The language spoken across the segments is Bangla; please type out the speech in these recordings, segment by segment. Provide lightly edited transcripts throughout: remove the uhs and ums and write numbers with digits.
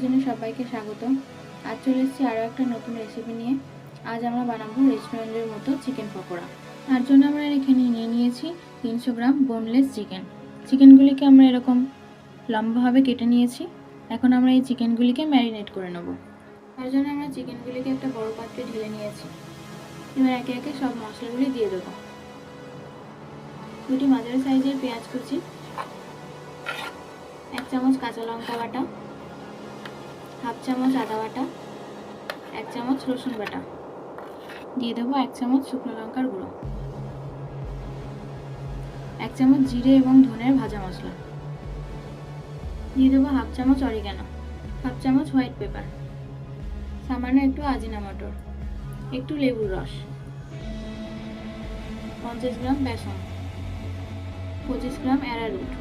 কিচেনে সবাইকে স্বাগত। আজ চলে এসেছি আরও একটা নতুন রেসিপি নিয়ে। আজ আমরা বানাবো রেস্টুরেন্টের মতো চিকেন পকোড়া। তার জন্য আমরা এখানে নিয়ে নিয়েছি 300 গ্রাম বোনলেস চিকেন। চিকেনগুলিকে আমরা এরকম লম্বাভাবে কেটে নিয়েছি। এখন আমরা এই চিকেনগুলিকে ম্যারিনেট করে নেব। তার জন্য আমরা চিকেনগুলিকে একটা বড় পাত্রে ঢেলে নিয়েছি। এবার একে একে সব মশলাগুলি দিয়ে দেবো। দুটি মাঝারি সাইজের পেঁয়াজ কুচি, 1 চামচ কাঁচা লঙ্কা বাটা, হাফ চামচ আদা বাটা, 1 চামচ রসুন বাটা, দিয়ে দেবো 1 চামচ শুকনো লঙ্কার গুঁড়ো, 1 চামচ জিরে এবং ধনের ভাজা মশলা, দিয়ে দেবো হাফ চামচ অরিগানো, হাফ চামচ হোয়াইট পেপার, সামান্য একটু আজিনামোটোর, একটু লেবুর রস, 50 গ্রাম বেসন, 25 গ্রাম অ্যারারুট,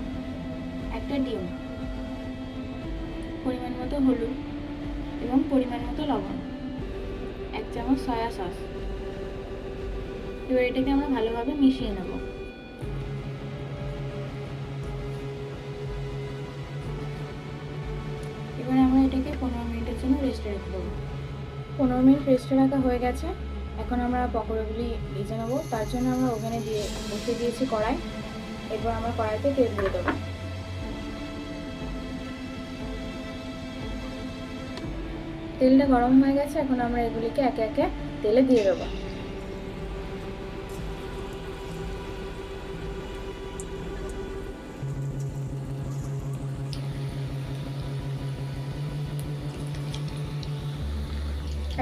একটা ডিম, পরিমাণ মতো হলুদ এবং পরিমাণ মতো লবণ, 1 চামচ সয়া সস। এবার এটাকে আমরা ভালোভাবে মিশিয়ে নেব। এবার আমরা এটাকে 15 মিনিটের জন্য রেস্টে রেখে দেবো। 15 মিনিট রেস্টে রাখা হয়ে গেছে। এখন আমরা পকোড়াগুলি ভেজে নেবো। তার জন্য আমরা ওভেনে বসিয়ে দিয়েছি কড়াই। এরপর আমরা কড়াইতে তেল দিয়ে দেবো। তেলটা গরম হয়ে গেছে। এখন আমরা এগুলিকে একে একে তেলে দিয়ে দেবো।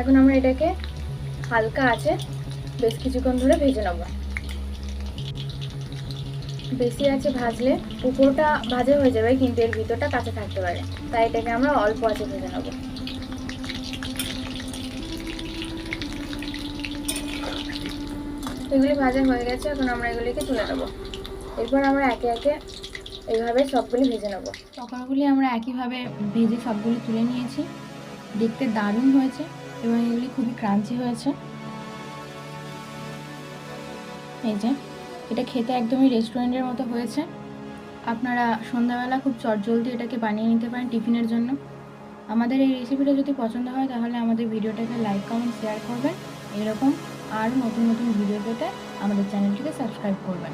এখন আমরা এটাকে হালকা আঁচে বেশ কিছুক্ষণ ধরে ভেজে নেব। বেশি আঁচে ভাজলে উপরটা ভাজা হয়ে যাবে, কিন্তু এর ভিতরটা কাঁচা থাকতে পারে, তাই এটাকে আমরা অল্প আঁচে ভেজে নেব। এগুলি ভাজা হয়ে গেছে। এখন আমরা এগুলিকে তুলে নেব। এরপর আমরা একে একে এইভাবে সবগুলি ভেজে নেব। পকোড়াগুলি আমরা একইভাবে ভেজে সবগুলি তুলে নিয়েছি। দেখতে দারুণ হয়েছে এবং এগুলি খুবই ক্রাঞ্চি হয়েছে। এই যে এটা খেতে একদমই রেস্টুরেন্টের মতো হয়েছে। আপনারা সন্ধ্যাবেলা খুব চটজলদি এটাকে বানিয়ে নিতে পারেন টিফিনের জন্য। আমাদের এই রেসিপিটা যদি পছন্দ হয় তাহলে আমাদের ভিডিওটাকে লাইক, কমেন্ট, শেয়ার করবেন। এরকম আরও নতুন নতুন ভিডিও পেতে আমাদের চ্যানেলটিকে সাবস্ক্রাইব করবেন।